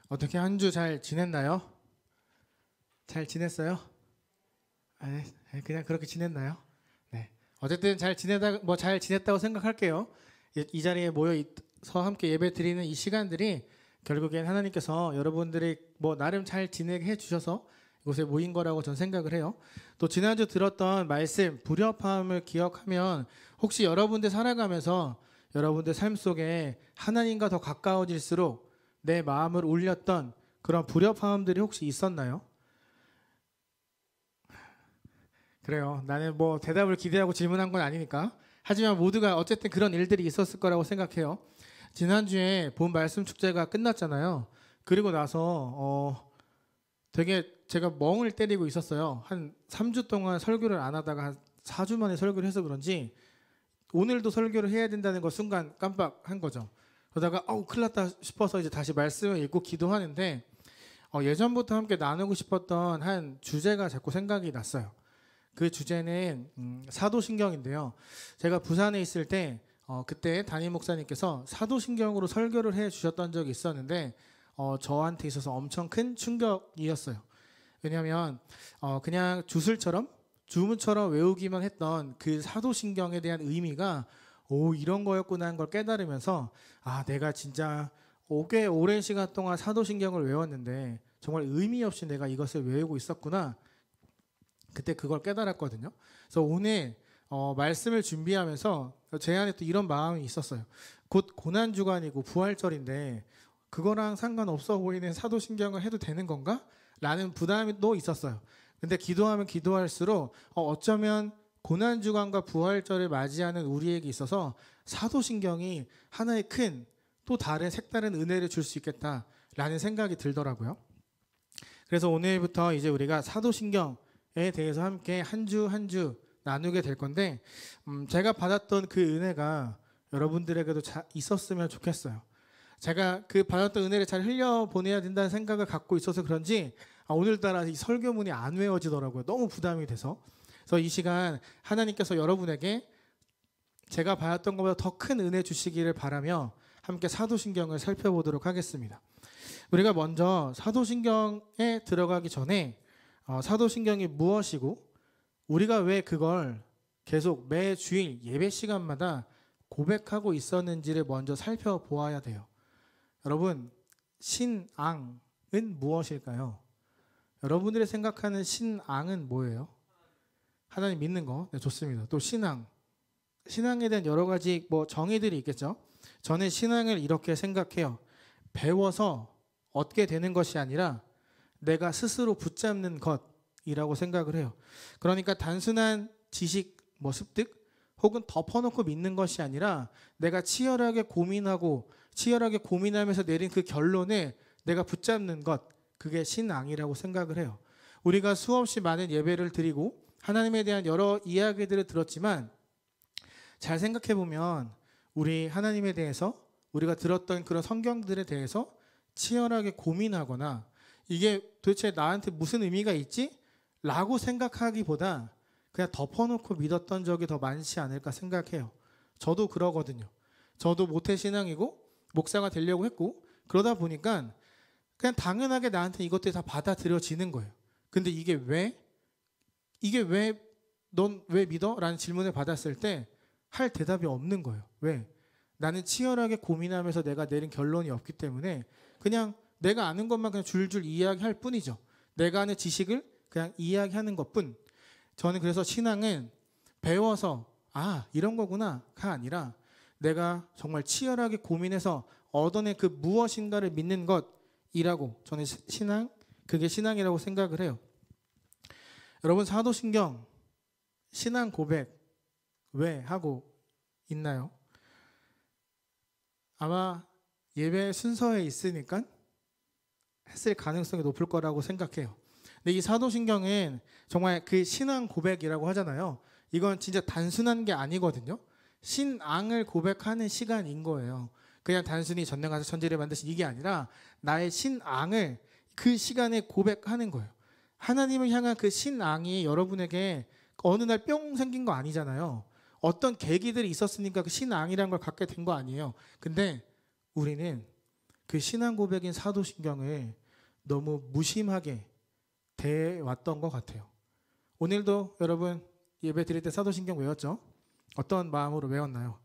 어떻게 한 주 잘 지냈나요? 잘 지냈어요? 아, 네. 그냥 그렇게 지냈나요? 네. 어쨌든 잘 지냈다고 생각할게요. 이 자리에 모여서 함께 예배 드리는 이 시간들이 결국엔 하나님께서 여러분들이 나름 잘 지내게 해주셔서 이곳에 모인 거라고 전 생각을 해요. 또 지난주 들었던 말씀, 불협화음을 기억하면 혹시 여러분들 살아가면서 여러분들 삶 속에 하나님과 더 가까워질수록 내 마음을 울렸던 그런 불협화음들이 혹시 있었나요? 그래요. 나는 대답을 기대하고 질문한 건 아니니까. 하지만 모두가 어쨌든 그런 일들이 있었을 거라고 생각해요. 지난주에 본 말씀 축제가 끝났잖아요. 그리고 나서 되게 제가 멍을 때리고 있었어요. 한 3주 동안 설교를 안 하다가 한 4주 만에 설교를 해서 그런지 오늘도 설교를 해야 된다는 걸 순간 깜빡한 거죠. 그러다가 큰일 났다 싶어서 이제 다시 말씀을 읽고 기도하는데 예전부터 함께 나누고 싶었던 한 주제가 자꾸 생각이 났어요. 그 주제는 사도신경인데요. 제가 부산에 있을 때 그때 담임 목사님께서 사도신경으로 설교를 해주셨던 적이 있었는데 저한테 있어서 엄청 큰 충격이었어요. 왜냐하면 그냥 주문처럼 외우기만 했던 그 사도신경에 대한 의미가 이런 거였구나 하는 걸 깨달으면서 내가 진짜 꽤 오랜 시간 동안 사도신경을 외웠는데 정말 의미 없이 내가 이것을 외우고 있었구나. 그때 그걸 깨달았거든요. 그래서 오늘 말씀을 준비하면서 제 안에 또 이런 마음이 있었어요. 곧 고난주간이고 부활절인데 그거랑 상관없어 보이는 사도신경을 해도 되는 건가? 라는 부담이 또 있었어요. 근데 기도하면 기도할수록 어쩌면 고난주간과 부활절을 맞이하는 우리에게 있어서 사도신경이 하나의 큰 또 다른 색다른 은혜를 줄 수 있겠다라는 생각이 들더라고요. 그래서 오늘부터 이제 우리가 사도신경에 대해서 함께 한 주 한 주 나누게 될 건데 제가 받았던 그 은혜가 여러분들에게도 있었으면 좋겠어요. 제가 그 받았던 은혜를 잘 흘려보내야 된다는 생각을 갖고 있어서 그런지 오늘따라 이 설교문이 안 외워지더라고요. 너무 부담이 돼서. 그래서 이 시간 하나님께서 여러분에게 제가 받았던 것보다 더 큰 은혜 주시기를 바라며 함께 사도신경을 살펴보도록 하겠습니다. 우리가 먼저 사도신경에 들어가기 전에 사도신경이 무엇이고 우리가 왜 그걸 계속 매 주일 예배 시간마다 고백하고 있었는지를 먼저 살펴보아야 돼요. 여러분, 신앙은 무엇일까요? 여러분들이 생각하는 신앙은 뭐예요? 하나님 믿는 거. 네, 좋습니다. 또 신앙에 대한 여러 가지 정의들이 있겠죠. 저는 신앙을 이렇게 생각해요. 배워서 얻게 되는 것이 아니라 내가 스스로 붙잡는 것이라고 생각을 해요. 그러니까 단순한 지식, 습득 혹은 덮어놓고 믿는 것이 아니라 내가 치열하게 고민하면서 내린 그 결론에 내가 붙잡는 것, 그게 신앙이라고 생각을 해요. 우리가 수없이 많은 예배를 드리고 하나님에 대한 여러 이야기들을 들었지만 잘 생각해보면 우리 하나님에 대해서 우리가 들었던 그런 성경들에 대해서 치열하게 고민하거나 이게 도대체 나한테 무슨 의미가 있지? 라고 생각하기보다 그냥 덮어놓고 믿었던 적이 더 많지 않을까 생각해요. 저도 그러거든요. 저도 모태신앙이고 목사가 되려고 했고 그러다 보니까 그냥 당연하게 나한테 이것들이 다 받아들여지는 거예요. 근데 이게 왜 넌 왜 믿어? 라는 질문을 받았을 때 할 대답이 없는 거예요. 왜? 나는 치열하게 고민하면서 내가 내린 결론이 없기 때문에 그냥 내가 아는 것만 그냥 줄줄 이야기할 뿐이죠. 내가 아는 지식을 그냥 이야기하는 것뿐. 저는 그래서 신앙은 배워서 이런 거구나가 아니라 내가 정말 치열하게 고민해서 얻어낸 그 무엇인가를 믿는 것이라고 저는 그게 신앙이라고 생각을 해요. 여러분, 사도신경 신앙 고백 왜 하고 있나요? 아마 예배 순서에 있으니까 했을 가능성이 높을 거라고 생각해요. 근데 이 사도신경은 정말 그 신앙 고백이라고 하잖아요. 이건 진짜 단순한 게 아니거든요. 신앙을 고백하는 시간인 거예요. 그냥 단순히 전능하사 천지를 만드신 이게 아니라 나의 신앙을 그 시간에 고백하는 거예요. 하나님을 향한 그 신앙이 여러분에게 어느 날 뿅 생긴 거 아니잖아요. 어떤 계기들이 있었으니까 그 신앙이라는 걸 갖게 된 거 아니에요. 근데 우리는 그 신앙 고백인 사도신경을 너무 무심하게 대해왔던 것 같아요. 오늘도 여러분 예배 드릴 때 사도신경 외웠죠? 어떤 마음으로 외웠나요?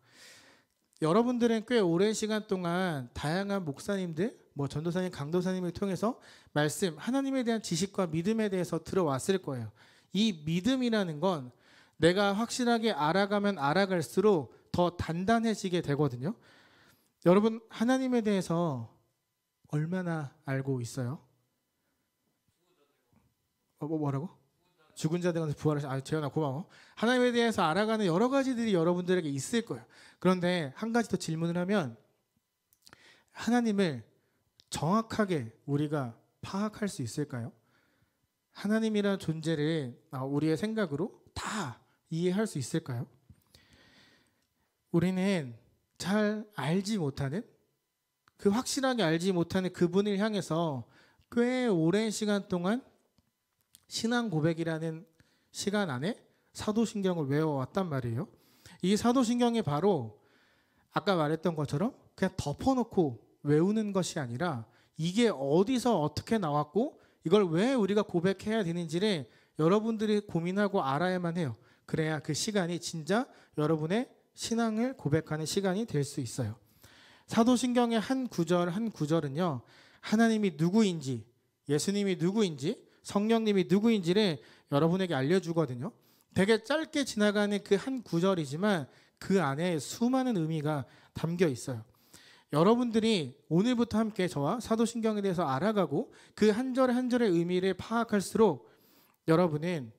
여러분들은 꽤 오랜 시간 동안 다양한 목사님들, 전도사님, 강도사님을 통해서 말씀, 하나님에 대한 지식과 믿음에 대해서 들어왔을 거예요. 이 믿음이라는 건 내가 확실하게 알아가면 알아갈수록 더 단단해지게 되거든요. 여러분, 하나님에 대해서 얼마나 알고 있어요? 뭐라고? 죽은 자 되어서 부활하신, 재현아 고마워. 하나님에 대해서 알아가는 여러 가지들이 여러분들에게 있을 거예요. 그런데 한 가지 더 질문을 하면, 하나님을 정확하게 우리가 파악할 수 있을까요? 하나님이라는 존재를 우리의 생각으로 다 이해할 수 있을까요? 우리는 잘 알지 못하는, 그 확실하게 알지 못하는 그분을 향해서 꽤 오랜 시간 동안 신앙 고백이라는 시간 안에 사도신경을 외워왔단 말이에요. 이 사도신경이 바로 아까 말했던 것처럼 그냥 덮어놓고 외우는 것이 아니라 이게 어디서 어떻게 나왔고 이걸 왜 우리가 고백해야 되는지를 여러분들이 고민하고 알아야만 해요. 그래야 그 시간이 진짜 여러분의 신앙을 고백하는 시간이 될 수 있어요. 사도신경의 한 구절 한 구절은요, 하나님이 누구인지, 예수님이 누구인지, 성령님이 누구인지를 여러분에게 알려주거든요. 되게 짧게 지나가는 그 한 구절이지만 그 안에 수많은 의미가 담겨 있어요. 여러분들이 오늘부터 함께 저와 사도신경에 대해서 알아가고 그 한 절 한 절의 의미를 파악할수록 여러분은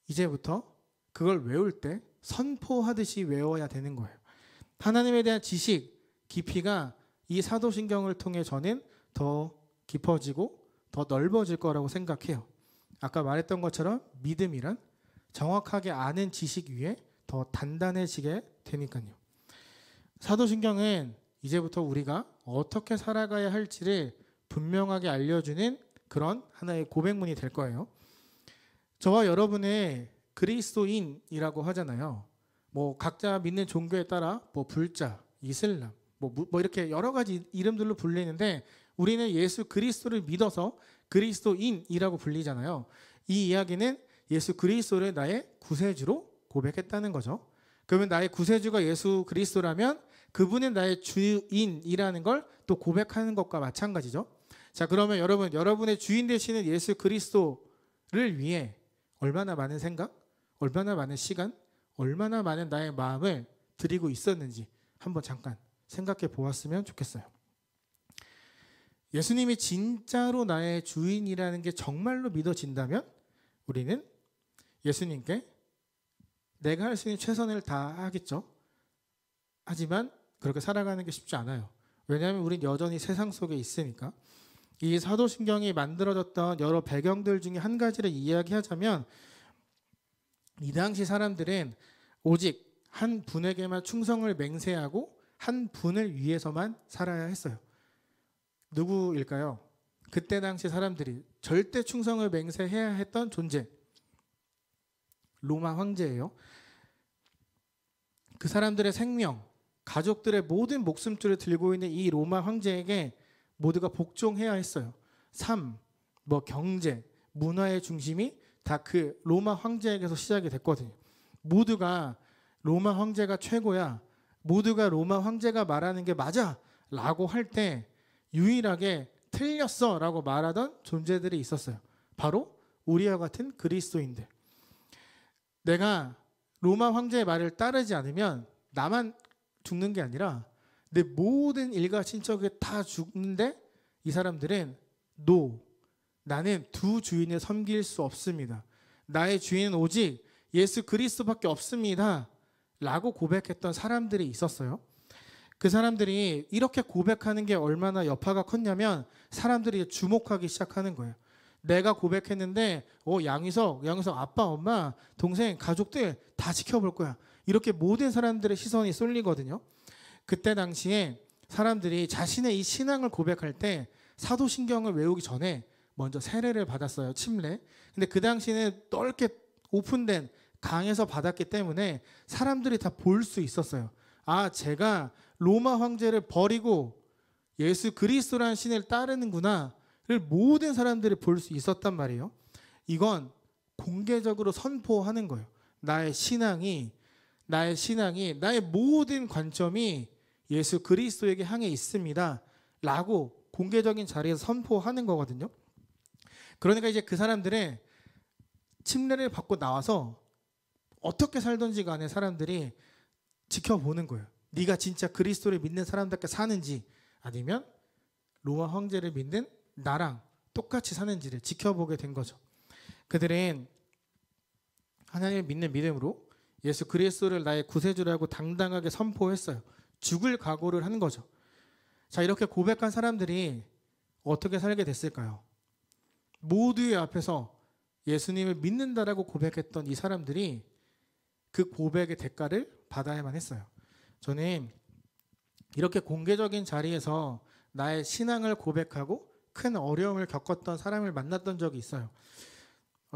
이제부터 그걸 외울 때 선포하듯이 외워야 되는 거예요. 하나님에 대한 지식, 깊이가 이 사도신경을 통해 저는 더 깊어지고 더 넓어질 거라고 생각해요. 아까 말했던 것처럼 믿음이란 정확하게 아는 지식 위에 더 단단해지게 되니까요. 사도신경은 이제부터 우리가 어떻게 살아가야 할지를 분명하게 알려주는 그런 하나의 고백문이 될 거예요. 저와 여러분의 그리스도인이라고 하잖아요. 각자 믿는 종교에 따라 불자, 이슬람, 이렇게 여러 가지 이름들로 불리는데 우리는 예수 그리스도를 믿어서 그리스도인이라고 불리잖아요. 이 이야기는 예수 그리스도를 나의 구세주로 고백했다는 거죠. 그러면 나의 구세주가 예수 그리스도라면 그분은 나의 주인이라는 걸 또 고백하는 것과 마찬가지죠. 자, 그러면 여러분, 여러분의 주인 되시는 예수 그리스도를 위해 얼마나 많은 생각, 얼마나 많은 시간, 얼마나 많은 나의 마음을 드리고 있었는지 한번 잠깐 생각해 보았으면 좋겠어요. 예수님이 진짜로 나의 주인이라는 게 정말로 믿어진다면 우리는 예수님께 내가 할 수 있는 최선을 다하겠죠. 하지만 그렇게 살아가는 게 쉽지 않아요. 왜냐하면 우린 여전히 세상 속에 있으니까. 이 사도신경이 만들어졌던 여러 배경들 중에 한 가지를 이야기하자면 이 당시 사람들은 오직 한 분에게만 충성을 맹세하고 한 분을 위해서만 살아야 했어요. 누구일까요? 그때 당시 사람들이 절대 충성을 맹세해야 했던 존재, 로마 황제예요. 그 사람들의 생명, 가족들의 모든 목숨줄을 들고 있는 이 로마 황제에게 모두가 복종해야 했어요. 삶, 경제, 문화의 중심이 다 그 로마 황제에게서 시작이 됐거든요. 모두가 로마 황제가 최고야, 모두가 로마 황제가 말하는 게 맞아 라고 할 때 유일하게 틀렸어 라고 말하던 존재들이 있었어요. 바로 우리와 같은 그리스도인들. 내가 로마 황제의 말을 따르지 않으면 나만 죽는 게 아니라 내 모든 일가 친척이 다 죽는데 이 사람들은 나는 두 주인을 섬길 수 없습니다. 나의 주인은 오직 예수 그리스도밖에 없습니다 라고 고백했던 사람들이 있었어요. 그 사람들이 이렇게 고백하는 게 얼마나 여파가 컸냐면 사람들이 주목하기 시작하는 거예요. 내가 고백했는데 양희석 아빠, 엄마, 동생, 가족들 다 지켜볼 거야. 이렇게 모든 사람들의 시선이 쏠리거든요. 그때 당시에 사람들이 자신의 이 신앙을 고백할 때 사도신경을 외우기 전에 먼저 세례를 받았어요. 침례. 근데 그 당시에는 넓게 오픈된 강에서 받았기 때문에 사람들이 다 볼 수 있었어요. 제가 로마 황제를 버리고 예수 그리스도라는 신을 따르는구나를 모든 사람들이 볼 수 있었단 말이에요. 이건 공개적으로 선포하는 거예요. 나의 신앙이 나의 모든 관점이 예수 그리스도에게 향해 있습니다 라고 공개적인 자리에서 선포하는 거거든요. 그러니까 이제 그 사람들의 침례를 받고 나와서 어떻게 살던지 간에 사람들이 지켜보는 거예요. 네가 진짜 그리스도를 믿는 사람답게 사는지 아니면 로마 황제를 믿는 나랑 똑같이 사는지를 지켜보게 된 거죠. 그들은 하나님을 믿는 믿음으로 예수 그리스도를 나의 구세주라고 당당하게 선포했어요. 죽을 각오를 하는 거죠. 자, 이렇게 고백한 사람들이 어떻게 살게 됐을까요? 모두의 앞에서 예수님을 믿는다라고 고백했던 이 사람들이 그 고백의 대가를 받아야만 했어요. 저는 이렇게 공개적인 자리에서 나의 신앙을 고백하고 큰 어려움을 겪었던 사람을 만났던 적이 있어요.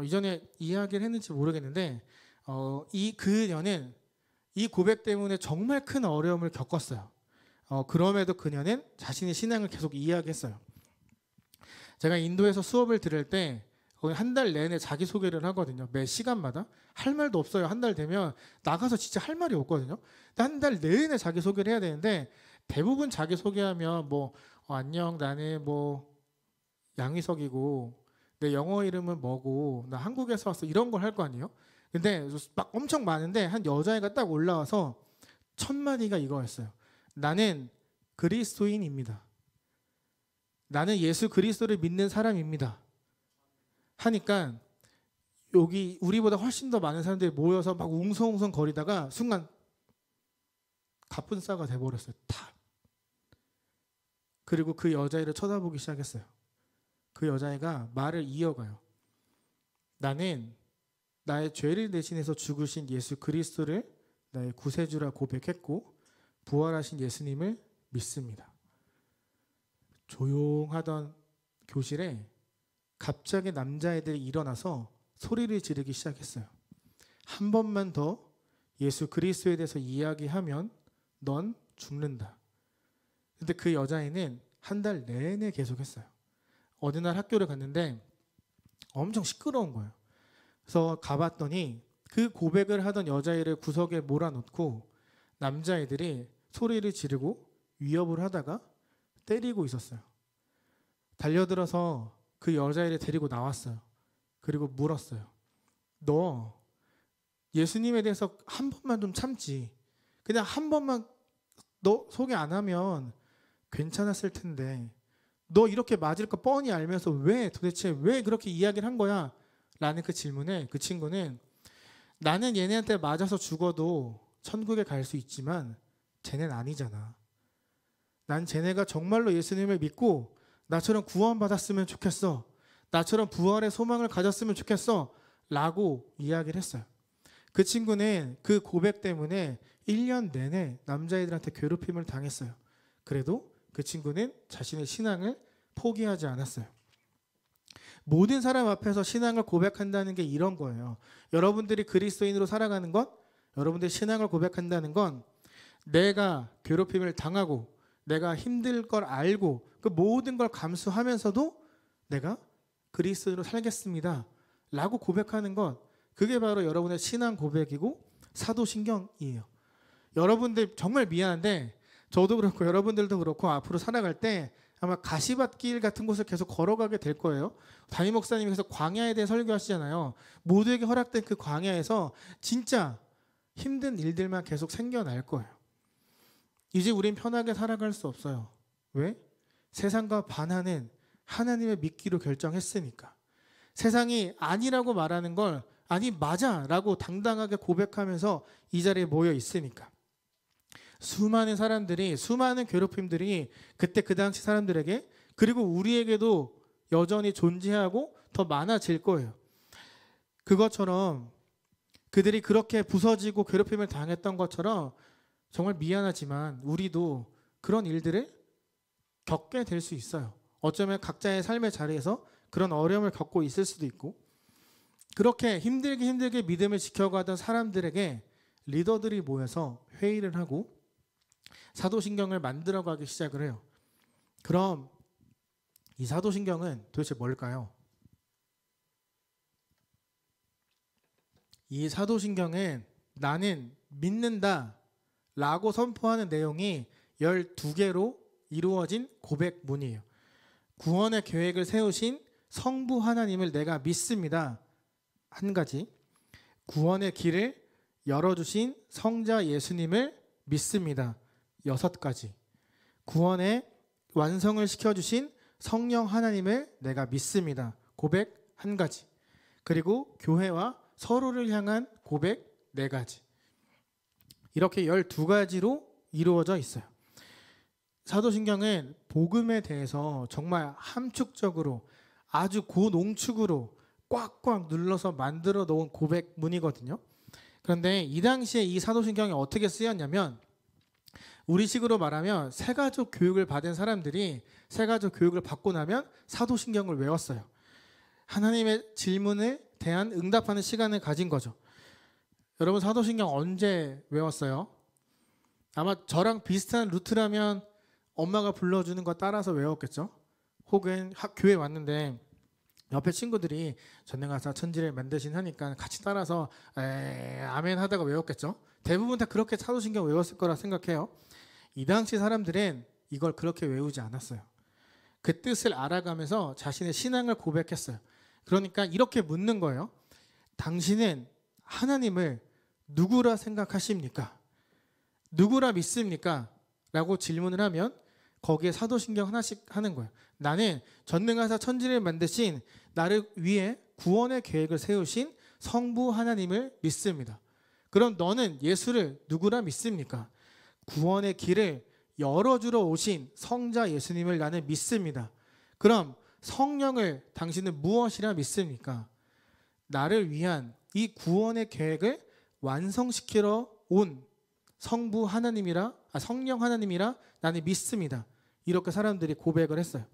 이전에 이야기를 했는지 모르겠는데 그녀는 이 고백 때문에 정말 큰 어려움을 겪었어요. 그럼에도 그녀는 자신의 신앙을 계속 이야기했어요. 제가 인도에서 수업을 들을 때 거의 한 달 내내 자기소개를 하거든요. 매 시간마다. 할 말도 없어요. 한 달 되면 나가서 진짜 할 말이 없거든요. 한 달 내내 자기소개를 해야 되는데 대부분 자기소개하면 안녕, 나는 양희석이고 내 영어 이름은 뭐고 나 한국에서 왔어 이런 걸 할 거 아니에요. 근데 막 엄청 많은데 한 여자애가 딱 올라와서 첫 마디가 이거였어요. 나는 그리스도인입니다. 나는 예수 그리스도를 믿는 사람입니다. 하니까 여기 우리보다 훨씬 더 많은 사람들이 모여서 막 웅성웅성 거리다가 순간 갑분싸가 돼버렸어요. 다. 그리고 그 여자애를 쳐다보기 시작했어요. 그 여자애가 말을 이어가요. 나는 나의 죄를 대신해서 죽으신 예수 그리스도를 나의 구세주라 고백했고 부활하신 예수님을 믿습니다. 조용하던 교실에 갑자기 남자애들이 일어나서 소리를 지르기 시작했어요. 한 번만 더 예수 그리스도에 대해서 이야기하면 넌 죽는다. 근데 그 여자애는 한 달 내내 계속했어요. 어느 날 학교를 갔는데 엄청 시끄러운 거예요. 그래서 가봤더니 그 고백을 하던 여자애를 구석에 몰아놓고 남자애들이 소리를 지르고 위협을 하다가 때리고 있었어요. 달려들어서 그 여자애를 데리고 나왔어요. 그리고 물었어요. 너 예수님에 대해서 한 번만 좀 참지. 그냥 한 번만 너 소개 안 하면 괜찮았을 텐데 너 이렇게 맞을 거 뻔히 알면서 도대체 왜 그렇게 이야기를 한 거야? 라는 그 질문에 그 친구는 나는 얘네한테 맞아서 죽어도 천국에 갈 수 있지만 쟤네는 아니잖아. 난 쟤네가 정말로 예수님을 믿고 나처럼 구원받았으면 좋겠어. 나처럼 부활의 소망을 가졌으면 좋겠어. 라고 이야기를 했어요. 그 친구는 그 고백 때문에 1년 내내 남자애들한테 괴롭힘을 당했어요. 그래도 그 친구는 자신의 신앙을 포기하지 않았어요. 모든 사람 앞에서 신앙을 고백한다는 게 이런 거예요. 여러분들이 그리스도인으로 살아가는 것, 여러분들이 신앙을 고백한다는 건 내가 괴롭힘을 당하고 내가 힘들 걸 알고 그 모든 걸 감수하면서도 내가 그리스도인으로 살겠습니다 라고 고백하는 것, 그게 바로 여러분의 신앙 고백이고 사도신경이에요. 여러분들 정말 미안한데 저도 그렇고 여러분들도 그렇고 앞으로 살아갈 때 아마 가시밭길 같은 곳을 계속 걸어가게 될 거예요. 담임 목사님께서 광야에 대해 설교하시잖아요. 모두에게 허락된 그 광야에서 진짜 힘든 일들만 계속 생겨날 거예요. 이제 우린 편하게 살아갈 수 없어요. 왜? 세상과 반하는 하나님을 믿기로 결정했으니까. 세상이 아니라고 말하는 걸 아니 맞아 라고 당당하게 고백하면서 이 자리에 모여 있으니까. 수많은 사람들이, 수많은 괴롭힘들이 그때 그 당시 사람들에게 그리고 우리에게도 여전히 존재하고 더 많아질 거예요. 그것처럼 그들이 그렇게 부서지고 괴롭힘을 당했던 것처럼 정말 미안하지만 우리도 그런 일들을 겪게 될 수 있어요. 어쩌면 각자의 삶의 자리에서 그런 어려움을 겪고 있을 수도 있고, 그렇게 힘들게 믿음을 지켜가던 사람들에게 리더들이 모여서 회의를 하고 사도신경을 만들어가기 시작을 해요. 그럼 이 사도신경은 도대체 뭘까요? 이 사도신경은 나는 믿는다 라고 선포하는 내용이 12개로 이루어진 고백문이에요. 구원의 계획을 세우신 성부 하나님을 내가 믿습니다. 한 가지. 구원의 길을 열어주신 성자 예수님을 믿습니다. 6가지. 구원의 완성을 시켜주신 성령 하나님을 내가 믿습니다. 고백 1가지. 그리고 교회와 서로를 향한 고백 4가지. 이렇게 12가지로 이루어져 있어요. 사도신경은 복음에 대해서 정말 함축적으로 아주 고농축으로 꽉꽉 눌러서 만들어 놓은 고백문이거든요. 그런데 이 당시에 이 사도신경이 어떻게 쓰였냐면 우리식으로 말하면 새가족 교육을 받은 사람들이 새가족 교육을 받고 나면 사도신경을 외웠어요. 하나님의 질문에 대한 응답하는 시간을 가진 거죠. 여러분 사도신경 언제 외웠어요? 아마 저랑 비슷한 루트라면 엄마가 불러주는 거 따라서 외웠겠죠. 혹은 교회 왔는데 옆에 친구들이 전능하사 천지를 만드신 하니까 같이 따라서 아멘 하다가 외웠겠죠. 대부분 다 그렇게 사도신경 외웠을 거라 생각해요. 이 당시 사람들은 이걸 그렇게 외우지 않았어요. 그 뜻을 알아가면서 자신의 신앙을 고백했어요. 그러니까 이렇게 묻는 거예요. 당신은 하나님을 누구라 생각하십니까? 누구라 믿습니까? 라고 질문을 하면 거기에 사도신경 하나씩 하는 거예요. 나는 전능하사 천지를 만드신 나를 위해 구원의 계획을 세우신 성부 하나님을 믿습니다. 그럼 너는 예수를 누구라 믿습니까? 구원의 길을 열어주러 오신 성자 예수님을 나는 믿습니다. 그럼 성령을 당신은 무엇이라 믿습니까? 나를 위한 이 구원의 계획을 완성시키러 온 성부 하나님이라 성령 하나님이라 나는 믿습니다. 이렇게 사람들이 고백을 했어요.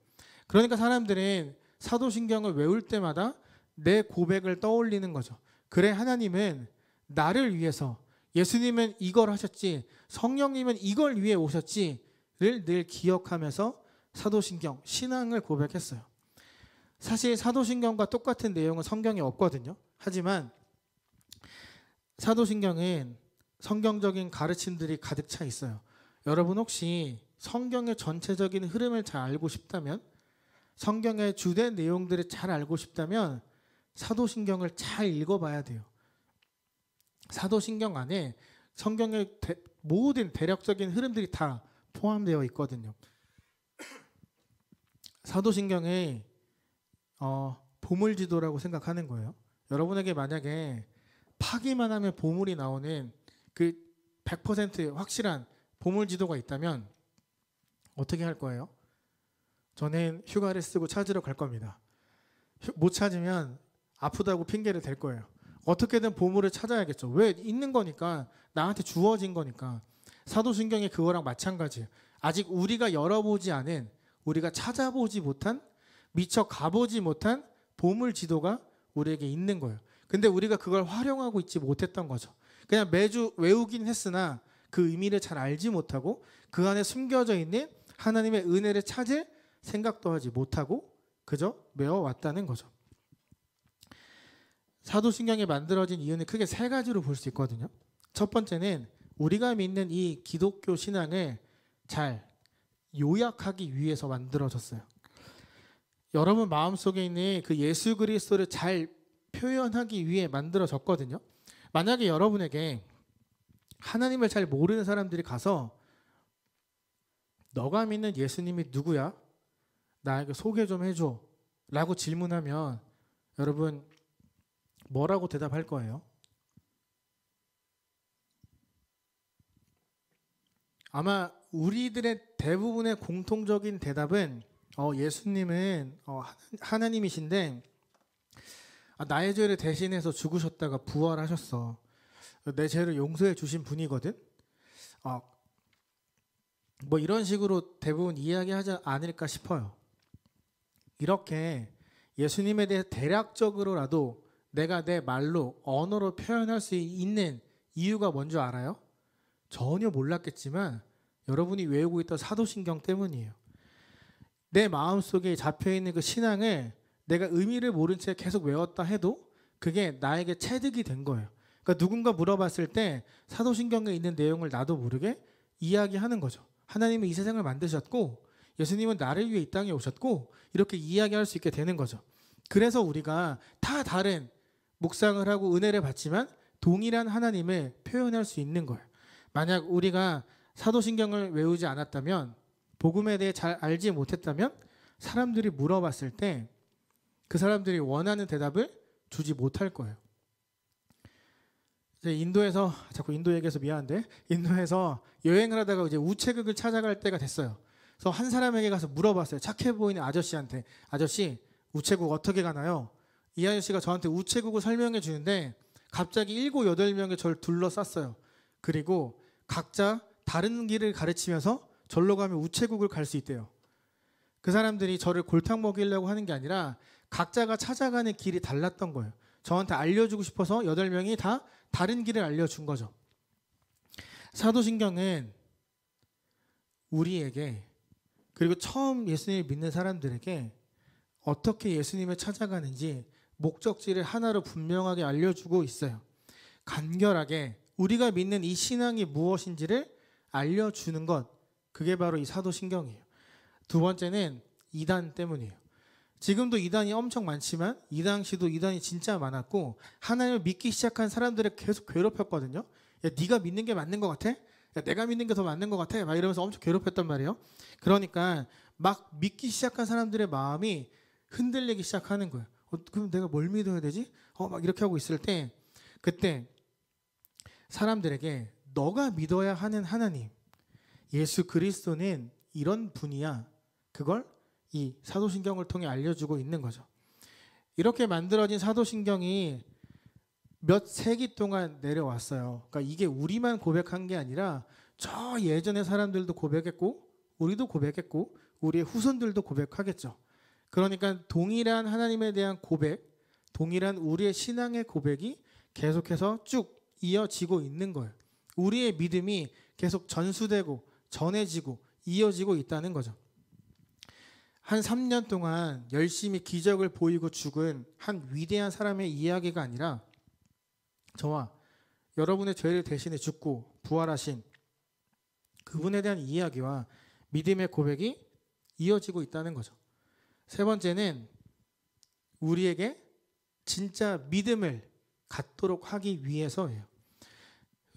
그러니까 사람들은 사도신경을 외울 때마다 내 고백을 떠올리는 거죠. 그래 하나님은 나를 위해서 예수님은 이걸 하셨지 성령님은 이걸 위해 오셨지를 늘 기억하면서 사도신경 신앙을 고백했어요. 사실 사도신경과 똑같은 내용은 성경에 없거든요. 하지만 사도신경은 성경적인 가르침들이 가득 차 있어요. 여러분 혹시 성경의 전체적인 흐름을 잘 알고 싶다면 성경의 주된 내용들을 잘 알고 싶다면 사도신경을 잘 읽어봐야 돼요. 사도신경 안에 성경의 모든 대략적인 흐름들이 다 포함되어 있거든요. 사도신경의 보물지도라고 생각하는 거예요. 여러분에게 만약에 파기만 하면 보물이 나오는 그 100% 확실한 보물지도가 있다면 어떻게 할 거예요? 저는 휴가를 쓰고 찾으러 갈 겁니다. 못 찾으면 아프다고 핑계를 댈 거예요. 어떻게든 보물을 찾아야겠죠. 왜? 있는 거니까. 나한테 주어진 거니까. 사도신경이 그거랑 마찬가지예요. 아직 우리가 열어보지 않은 우리가 찾아보지 못한 미처 가보지 못한 보물지도가 우리에게 있는 거예요. 근데 우리가 그걸 활용하고 있지 못했던 거죠. 그냥 매주 외우긴 했으나 그 의미를 잘 알지 못하고 그 안에 숨겨져 있는 하나님의 은혜를 찾을 생각도 하지 못하고 그저 메워왔다는 거죠. 사도신경이 만들어진 이유는 크게 3가지로 볼 수 있거든요. 첫 번째는 우리가 믿는 이 기독교 신앙을 잘 요약하기 위해서 만들어졌어요. 여러분 마음속에 있는 그 예수 그리스도를 잘 표현하기 위해 만들어졌거든요. 만약에 여러분에게 하나님을 잘 모르는 사람들이 가서 너가 믿는 예수님이 누구야? 나에게 소개 좀 해줘 라고 질문하면 여러분 뭐라고 대답할 거예요? 아마 우리들의 대부분의 공통적인 대답은 예수님은 하나님이신데 나의 죄를 대신해서 죽으셨다가 부활하셨어. 내 죄를 용서해 주신 분이거든. 뭐 이런 식으로 대부분 이야기하지 않을까 싶어요. 이렇게 예수님에 대해 대략적으로라도 내가 내 말로 언어로 표현할 수 있는 이유가 뭔지 알아요? 전혀 몰랐겠지만 여러분이 외우고 있던 사도신경 때문이에요. 내 마음속에 잡혀있는 그 신앙을 내가 의미를 모른 채 계속 외웠다 해도 그게 나에게 체득이 된 거예요. 그러니까 누군가 물어봤을 때 사도신경에 있는 내용을 나도 모르게 이야기하는 거죠. 하나님은 이 세상을 만드셨고 예수님은 나를 위해 이 땅에 오셨고 이렇게 이야기할 수 있게 되는 거죠. 그래서 우리가 다 다른 묵상을 하고 은혜를 받지만 동일한 하나님을 표현할 수 있는 거예요. 만약 우리가 사도신경을 외우지 않았다면 복음에 대해 잘 알지 못했다면 사람들이 물어봤을 때 그 사람들이 원하는 대답을 주지 못할 거예요. 이제 인도에서 자꾸 인도 얘기해서 미안한데 인도에서 여행을 하다가 이제 우체국을 찾아갈 때가 됐어요. 그래서 한 사람에게 가서 물어봤어요. 착해 보이는 아저씨한테 아저씨 우체국 어떻게 가나요? 이 아저씨가 저한테 우체국을 설명해 주는데 갑자기 7, 8명이 저를 둘러쌌어요. 그리고 각자 다른 길을 가르치면서 절로 가면 우체국을 갈 수 있대요. 그 사람들이 저를 골탕 먹이려고 하는 게 아니라 각자가 찾아가는 길이 달랐던 거예요. 저한테 알려주고 싶어서 8명이 다 다른 길을 알려준 거죠. 사도신경은 우리에게 그리고 처음 예수님을 믿는 사람들에게 어떻게 예수님을 찾아가는지 목적지를 하나로 분명하게 알려주고 있어요. 간결하게 우리가 믿는 이 신앙이 무엇인지를 알려주는 것, 그게 바로 이 사도신경이에요. 두 번째는 이단 때문이에요. 지금도 이단이 엄청 많지만 이 당시도 이단이 진짜 많았고 하나님을 믿기 시작한 사람들을 계속 괴롭혔거든요. 야, 네가 믿는 게 맞는 것 같아? 야, 내가 믿는 게 더 맞는 것 같아? 막 이러면서 엄청 괴롭혔단 말이에요. 그러니까 막 믿기 시작한 사람들의 마음이 흔들리기 시작하는 거예요. 그럼 내가 뭘 믿어야 되지? 막 이렇게 하고 있을 때 그때 사람들에게 너가 믿어야 하는 하나님, 예수 그리스도는 이런 분이야. 그걸 이 사도신경을 통해 알려주고 있는 거죠. 이렇게 만들어진 사도신경이 몇 세기 동안 내려왔어요. 그러니까 이게 우리만 고백한 게 아니라 저 예전의 사람들도 고백했고 우리도 고백했고 우리의 후손들도 고백하겠죠. 그러니까 동일한 하나님에 대한 고백, 동일한 우리의 신앙의 고백이 계속해서 쭉 이어지고 있는 거예요. 우리의 믿음이 계속 전수되고 전해지고 이어지고 있다는 거죠. 한 3년 동안 열심히 기적을 보이고 죽은 한 위대한 사람의 이야기가 아니라 저와 여러분의 죄를 대신해 죽고 부활하신 그분에 대한 이야기와 믿음의 고백이 이어지고 있다는 거죠. 세 번째는 우리에게 진짜 믿음을 갖도록 하기 위해서예요.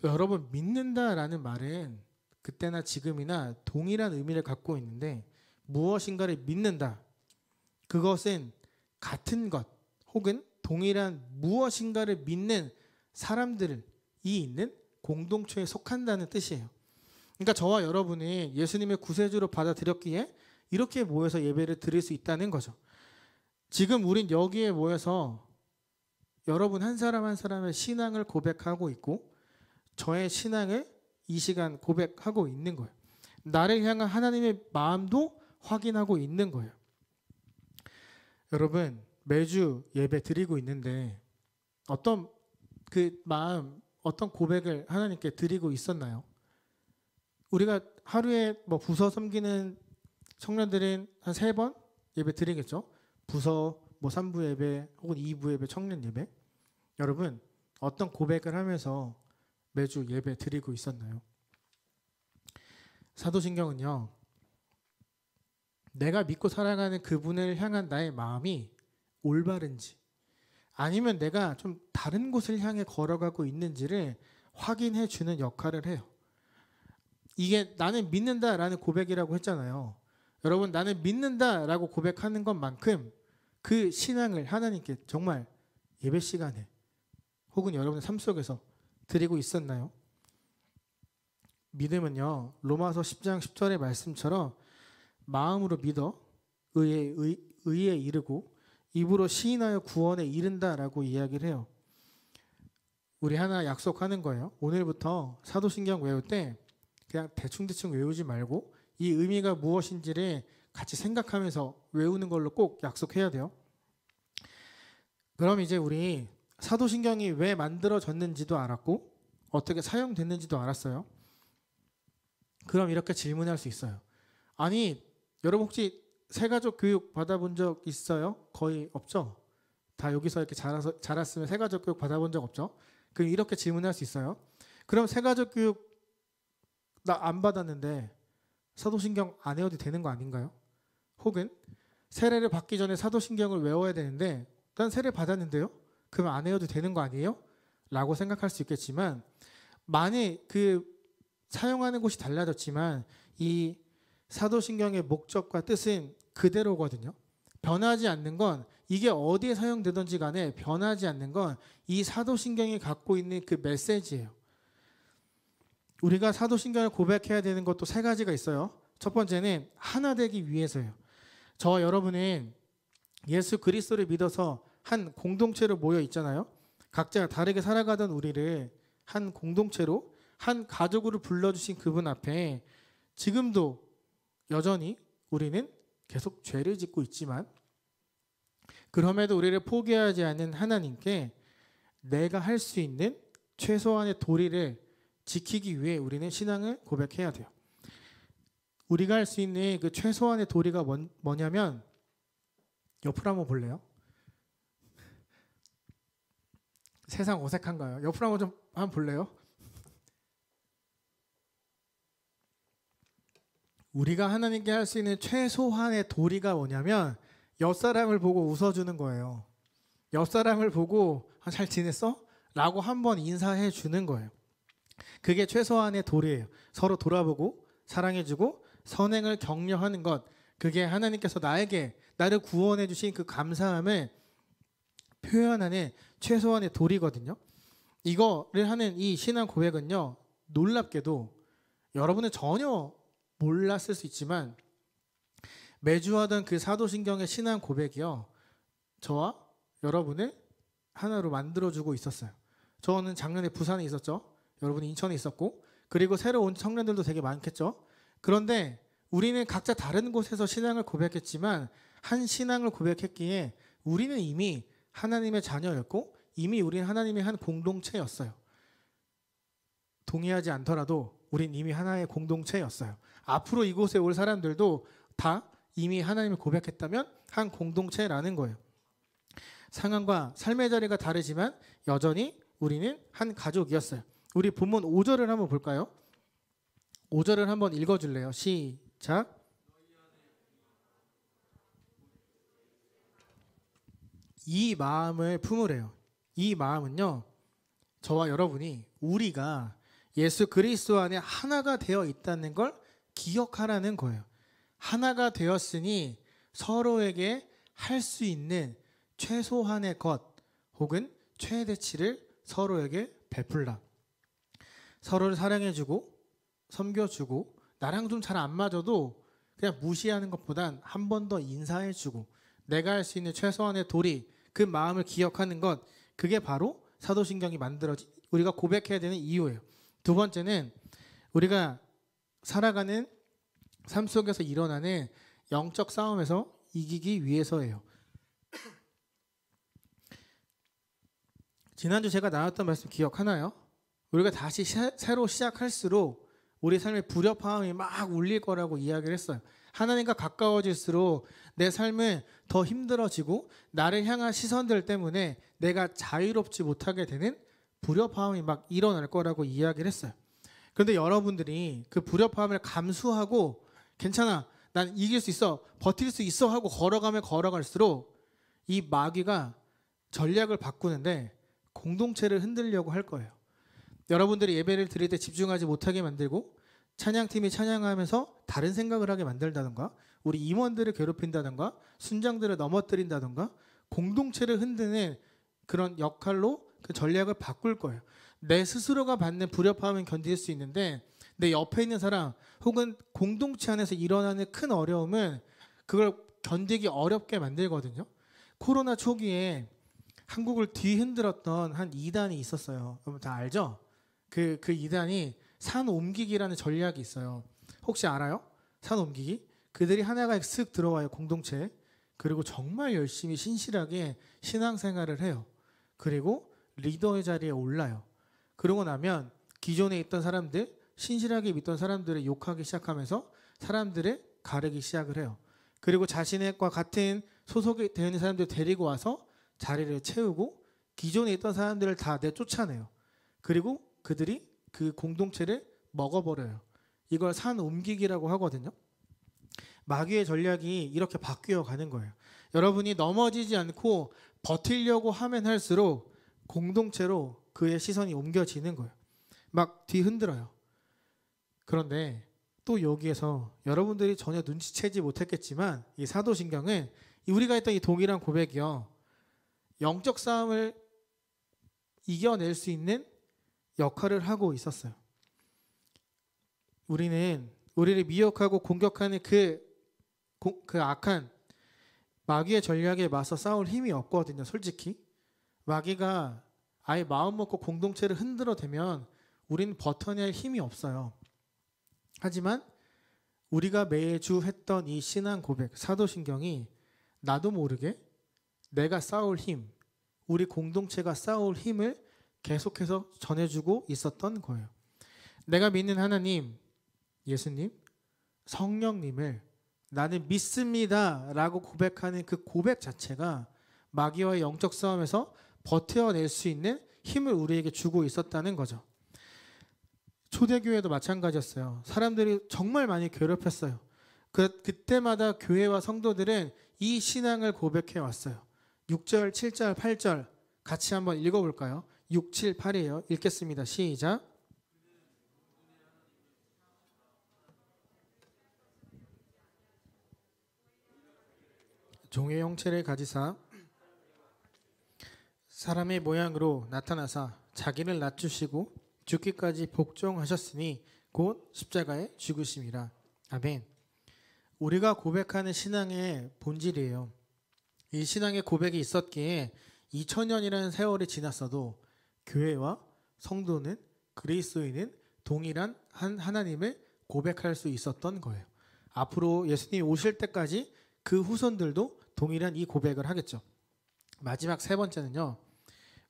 여러분, 믿는다라는 말은 그때나 지금이나 동일한 의미를 갖고 있는데 무엇인가를 믿는다. 그것은 같은 것 혹은 동일한 무엇인가를 믿는 사람들이 있는 공동체에 속한다는 뜻이에요. 그러니까 저와 여러분이 예수님의 구세주로 받아들였기에 이렇게 모여서 예배를 드릴 수 있다는 거죠. 지금 우린 여기에 모여서 여러분 한 사람 한 사람의 신앙을 고백하고 있고 저의 신앙을 이 시간 고백하고 있는 거예요. 나를 향한 하나님의 마음도 확인하고 있는 거예요. 여러분 매주 예배 드리고 있는데 어떤 그 마음, 어떤 고백을 하나님께 드리고 있었나요? 우리가 하루에 뭐 부서 섬기는 청년들은 한 3번 예배 드리겠죠. 부서 뭐 3부 예배 혹은 2부 예배, 청년 예배. 여러분 어떤 고백을 하면서 매주 예배 드리고 있었나요? 사도신경은요, 내가 믿고 살아가는 그분을 향한 나의 마음이 올바른지 아니면 내가 좀 다른 곳을 향해 걸어가고 있는지를 확인해 주는 역할을 해요. 이게 나는 믿는다라는 고백이라고 했잖아요. 여러분 나는 믿는다라고 고백하는 것만큼 그 신앙을 하나님께 정말 예배 시간에 혹은 여러분의 삶 속에서 드리고 있었나요? 믿음은요, 로마서 10장 10절의 말씀처럼 마음으로 믿어 의에 이르고 입으로 시인하여 구원에 이른다라고 이야기를 해요. 우리 하나 약속하는 거예요. 오늘부터 사도신경 외울 때 그냥 대충 외우지 말고 이 의미가 무엇인지를 같이 생각하면서 외우는 걸로 꼭 약속해야 돼요. 그럼 이제 우리 사도신경이 왜 만들어졌는지도 알았고 어떻게 사용됐는지도 알았어요. 그럼 이렇게 질문할 수 있어요. 아니 여러분 혹시 새가족 교육 받아본 적 있어요? 거의 없죠? 다 여기서 이렇게 자랐으면 새가족 교육 받아본 적 없죠? 그럼 이렇게 질문할 수 있어요. 그럼 새가족 교육 나 안 받았는데 사도신경 안 외워도 되는 거 아닌가요? 혹은 세례를 받기 전에 사도신경을 외워야 되는데 난 세례 받았는데요? 그러면 안 외워도 되는 거 아니에요? 라고 생각할 수 있겠지만 만약 그 사용하는 곳이 달라졌지만 이 사도신경의 목적과 뜻은 그대로거든요. 변하지 않는 건 이게 어디에 사용되든지 간에 변하지 않는 건 이 사도신경이 갖고 있는 그 메시지예요. 우리가 사도신경을 고백해야 되는 것도 세 가지가 있어요. 첫 번째는 하나 되기 위해서예요. 저와 여러분은 예수 그리스도를 믿어서 한 공동체로 모여 있잖아요. 각자 다르게 살아가던 우리를 한 공동체로 한 가족으로 불러주신 그분 앞에 지금도 여전히 우리는 계속 죄를 짓고 있지만 그럼에도 우리를 포기하지 않는 하나님께 내가 할 수 있는 최소한의 도리를 지키기 위해 우리는 신앙을 고백해야 돼요. 우리가 할 수 있는 그 최소한의 도리가 뭐냐면 옆으로 한번 볼래요? 세상 어색한가요? 옆으로 한번 볼래요? 우리가 하나님께 할 수 있는 최소한의 도리가 뭐냐면 옆 사람을 보고 웃어주는 거예요. 옆 사람을 보고 잘 지냈어? 라고 한번 인사해 주는 거예요. 그게 최소한의 도리예요. 서로 돌아보고 사랑해주고 선행을 격려하는 것. 그게 하나님께서 나를 구원해 주신 그 감사함을 표현하는 최소한의 도리거든요. 이거를 하는 이 신앙 고백은요. 놀랍게도 여러분은 전혀 몰랐을 수 있지만 매주 하던 그 사도신경의 신앙 고백이요. 저와 여러분을 하나로 만들어주고 있었어요. 저는 작년에 부산에 있었죠. 여러분이 인천에 있었고 그리고 새로 온 청년들도 되게 많겠죠. 그런데 우리는 각자 다른 곳에서 신앙을 고백했지만 한 신앙을 고백했기에 우리는 이미 하나님의 자녀였고 이미 우리는 하나님의 한 공동체였어요. 동의하지 않더라도 우린 이미 하나의 공동체였어요. 앞으로 이곳에 올 사람들도 다 이미 하나님을 고백했다면 한 공동체라는 거예요. 상황과 삶의 자리가 다르지만 여전히 우리는 한 가족이었어요. 우리 본문 5절을 한번 볼까요? 5절을 한번 읽어줄래요? 시작. 이 마음을 품으래요. 이 마음은요. 저와 여러분이 우리가 예수 그리스도 안에 하나가 되어 있다는 걸 기억하라는 거예요. 하나가 되었으니 서로에게 할 수 있는 최소한의 것 혹은 최대치를 서로에게 베풀라. 서로를 사랑해주고 섬겨주고 나랑 좀 잘 안 맞아도 그냥 무시하는 것보단 한 번 더 인사해주고 내가 할 수 있는 최소한의 도리 그 마음을 기억하는 것 그게 바로 사도신경이 만들어진 우리가 고백해야 되는 이유예요. 두 번째는 우리가 살아가는 삶 속에서 일어나는 영적 싸움에서 이기기 위해서예요. 지난주 제가 나눴던 말씀 기억하나요? 우리가 다시 새로 시작할수록 우리 삶의 불협화음이 막 울릴 거라고 이야기를 했어요. 하나님과 가까워질수록 내 삶은 더 힘들어지고 나를 향한 시선들 때문에 내가 자유롭지 못하게 되는 불협화음이 막 일어날 거라고 이야기를 했어요. 그런데 여러분들이 그 불협화음을 감수하고 괜찮아, 난 이길 수 있어, 버틸 수 있어 하고 걸어가면 걸어갈수록 이 마귀가 전략을 바꾸는데 공동체를 흔들려고 할 거예요. 여러분들이 예배를 드릴 때 집중하지 못하게 만들고 찬양팀이 찬양하면서 다른 생각을 하게 만들다던가 우리 임원들을 괴롭힌다던가 순장들을 넘어뜨린다던가 공동체를 흔드는 그런 역할로 그 전략을 바꿀 거예요. 내 스스로가 받는 불협화음은 견딜 수 있는데 내 옆에 있는 사람 혹은 공동체 안에서 일어나는 큰 어려움은 그걸 견디기 어렵게 만들거든요. 코로나 초기에 한국을 뒤흔들었던 한 2단이 있었어요. 여러분 다 알죠? 그 2단이 산 옮기기라는 전략이 있어요. 혹시 알아요? 산 옮기기? 그들이 하나가 쓱 들어와요. 공동체에. 그리고 정말 열심히 신실하게 신앙생활을 해요. 그리고 리더의 자리에 올라요. 그러고 나면 기존에 있던 사람들, 신실하게 믿던 사람들을 욕하기 시작하면서 사람들을 가르기 시작을 해요. 그리고 자신과 같은 소속이 되어 있는 사람들 데리고 와서 자리를 채우고 기존에 있던 사람들을 다 내쫓아내요. 그리고 그들이 그 공동체를 먹어버려요. 이걸 산 옮기기라고 하거든요. 마귀의 전략이 이렇게 바뀌어 가는 거예요. 여러분이 넘어지지 않고 버티려고 하면 할수록 공동체로 그의 시선이 옮겨지는 거예요. 막 뒤흔들어요. 그런데 또 여기에서 여러분들이 전혀 눈치채지 못했겠지만 이 사도신경은 우리가 했던 이 동일한 고백이요. 영적 싸움을 이겨낼 수 있는 역할을 하고 있었어요. 우리를 미혹하고 공격하는 그 악한 마귀의 전략에 맞서 싸울 힘이 없거든요. 솔직히 마귀가 아예 마음 먹고 공동체를 흔들어대면 우리는 버텨낼 힘이 없어요. 하지만 우리가 매주 했던 이 신앙 고백, 사도신경이 나도 모르게 내가 싸울 힘, 우리 공동체가 싸울 힘을 계속해서 전해주고 있었던 거예요. 내가 믿는 하나님, 예수님, 성령님을 나는 믿습니다 라고 고백하는 그 고백 자체가 마귀와의 영적 싸움에서 버텨낼 수 있는 힘을 우리에게 주고 있었다는 거죠. 초대교회도 마찬가지였어요. 사람들이 정말 많이 괴롭혔어요. 그때마다 교회와 성도들은 이 신앙을 고백해 왔어요. 6절, 7절, 8절 같이 한번 읽어볼까요? 6, 7, 8이에요. 읽겠습니다. 시작. 종의 형체를 가지사 사람의 모양으로 나타나사 자기를 낮추시고 죽기까지 복종하셨으니 곧 십자가에 죽으심이라. 아멘. 우리가 고백하는 신앙의 본질이에요. 이 신앙의 고백이 있었기에 2000년이라는 세월이 지났어도 교회와 성도는 그리스도인은 동일한 한 하나님을 고백할 수 있었던 거예요. 앞으로 예수님이 오실 때까지 그 후손들도 동일한 이 고백을 하겠죠. 마지막 세 번째는요.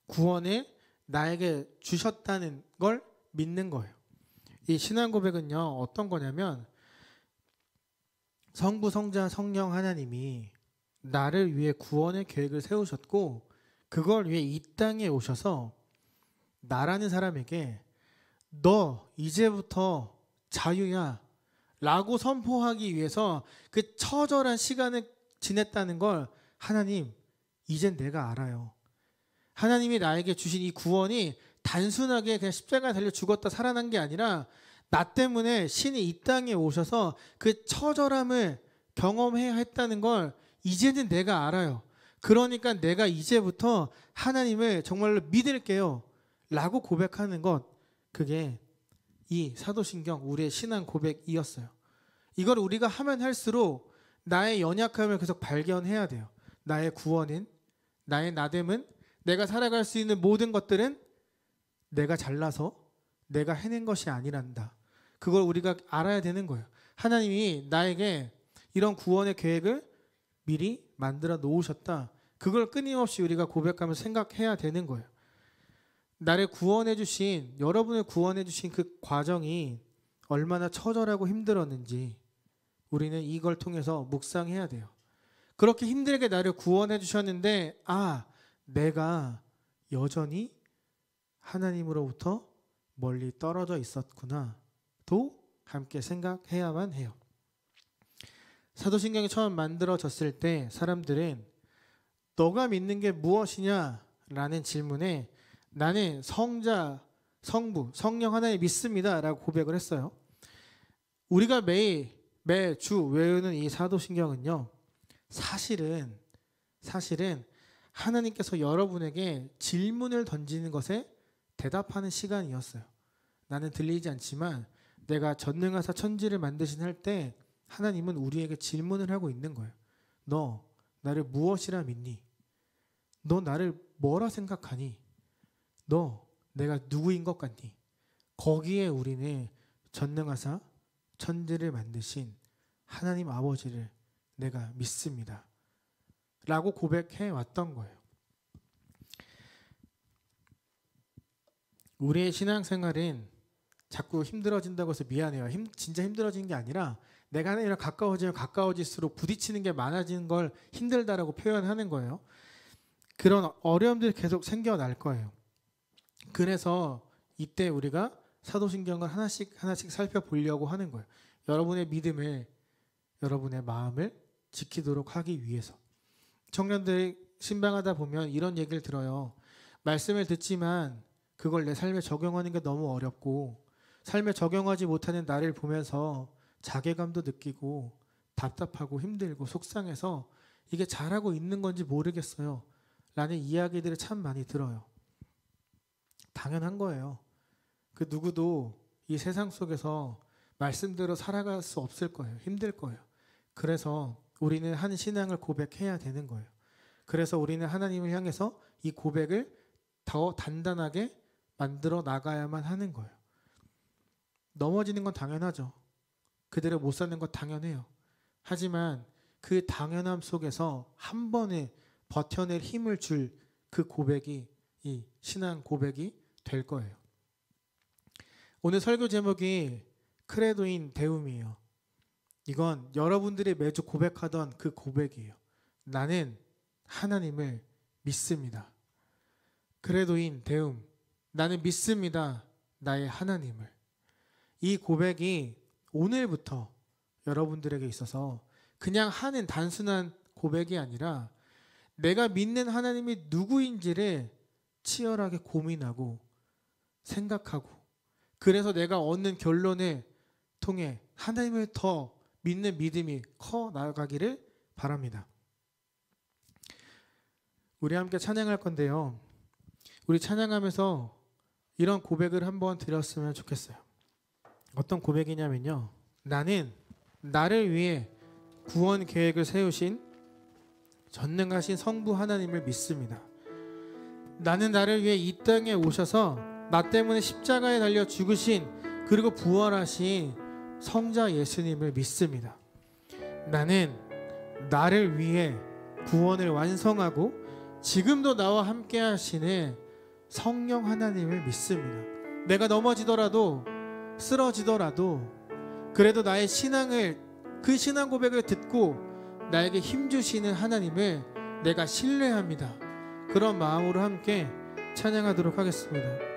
구원을 나에게 주셨다는 걸 믿는 거예요. 이 신앙 고백은요. 어떤 거냐면 성부, 성자, 성령 하나님이 나를 위해 구원의 계획을 세우셨고 그걸 위해 이 땅에 오셔서 나라는 사람에게 너 이제부터 자유야 라고 선포하기 위해서 그 처절한 시간을 지냈다는 걸 하나님 이젠 내가 알아요. 하나님이 나에게 주신 이 구원이 단순하게 그냥 십자가에 달려 죽었다 살아난 게 아니라 나 때문에 신이 이 땅에 오셔서 그 처절함을 경험해야 했다는 걸 이제는 내가 알아요. 그러니까 내가 이제부터 하나님을 정말로 믿을게요 라고 고백하는 것, 그게 이 사도신경 우리의 신앙 고백이었어요. 이걸 우리가 하면 할수록 나의 연약함을 계속 발견해야 돼요. 나의 구원은, 나의 나됨은, 내가 살아갈 수 있는 모든 것들은 내가 잘나서 내가 해낸 것이 아니란다. 그걸 우리가 알아야 되는 거예요. 하나님이 나에게 이런 구원의 계획을 미리 만들어 놓으셨다. 그걸 끊임없이 우리가 고백하면서 생각해야 되는 거예요. 나를 구원해 주신, 여러분을 구원해 주신 그 과정이 얼마나 처절하고 힘들었는지 우리는 이걸 통해서 묵상해야 돼요. 그렇게 힘들게 나를 구원해 주셨는데 내가 여전히 하나님으로부터 멀리 떨어져 있었구나 도 함께 생각해야만 해요. 사도신경이 처음 만들어졌을 때 사람들은 너가 믿는 게 무엇이냐 라는 질문에 나는 성자, 성부, 성령 하나님 믿습니다 라고 고백을 했어요. 우리가 매주 외우는 이 사도신경은요, 사실은 하나님께서 여러분에게 질문을 던지는 것에 대답하는 시간이었어요. 나는 들리지 않지만 내가 전능하사 천지를 만드신 할 때 하나님은 우리에게 질문을 하고 있는 거예요. 너 나를 무엇이라 믿니? 너 나를 뭐라 생각하니? 너 내가 누구인 것 같니? 거기에 우리는 전능하사 천지를 만드신 하나님 아버지를 내가 믿습니다 라고 고백해 왔던 거예요. 우리의 신앙생활은 자꾸 힘들어진다고 해서 미안해요. 진짜 힘들어지는 게 아니라 내가 하나님이랑 가까워지면 가까워질수록 부딪히는 게 많아지는 걸 힘들다라고 표현하는 거예요. 그런 어려움들이 계속 생겨날 거예요. 그래서 이때 우리가 사도신경을 하나씩 살펴보려고 하는 거예요. 여러분의 믿음을, 여러분의 마음을 지키도록 하기 위해서. 청년들이 신방하다 보면 이런 얘기를 들어요. 말씀을 듣지만 그걸 내 삶에 적용하는 게 너무 어렵고, 삶에 적용하지 못하는 나를 보면서 자괴감도 느끼고 답답하고 힘들고 속상해서 이게 잘하고 있는 건지 모르겠어요 라는 이야기들을 참 많이 들어요. 당연한 거예요. 그 누구도 이 세상 속에서 말씀대로 살아갈 수 없을 거예요. 힘들 거예요. 그래서 우리는 한 신앙을 고백해야 되는 거예요. 그래서 우리는 하나님을 향해서 이 고백을 더 단단하게 만들어 나가야만 하는 거예요. 넘어지는 건 당연하죠. 그대로 못 사는 건 당연해요. 하지만 그 당연함 속에서 한 번에 버텨낼 힘을 줄 그 고백이 이 신앙 고백이 될 거예요. 오늘 설교 제목이 크레도인 데움이에요. 이건 여러분들이 매주 고백하던 그 고백이에요. 나는 하나님을 믿습니다. 크레도인 데움. 나는 믿습니다. 나의 하나님을. 이 고백이 오늘부터 여러분들에게 있어서 그냥 하는 단순한 고백이 아니라 내가 믿는 하나님이 누구인지를 치열하게 고민하고 생각하고, 그래서 내가 얻는 결론을 통해 하나님을 더 믿는 믿음이 커 나가기를 바랍니다. 우리 함께 찬양할 건데요. 우리 찬양하면서 이런 고백을 한번 드렸으면 좋겠어요. 어떤 고백이냐면요. 나는 나를 위해 구원 계획을 세우신 전능하신 성부 하나님을 믿습니다. 나는 나를 위해 이 땅에 오셔서 나 때문에 십자가에 달려 죽으신, 그리고 부활하신 성자 예수님을 믿습니다. 나는 나를 위해 구원을 완성하고 지금도 나와 함께 하시는 성령 하나님을 믿습니다. 내가 넘어지더라도 쓰러지더라도 그래도 나의 신앙을, 그 신앙 고백을 듣고 나에게 힘주시는 하나님을 내가 신뢰합니다. 그런 마음으로 함께 찬양하도록 하겠습니다.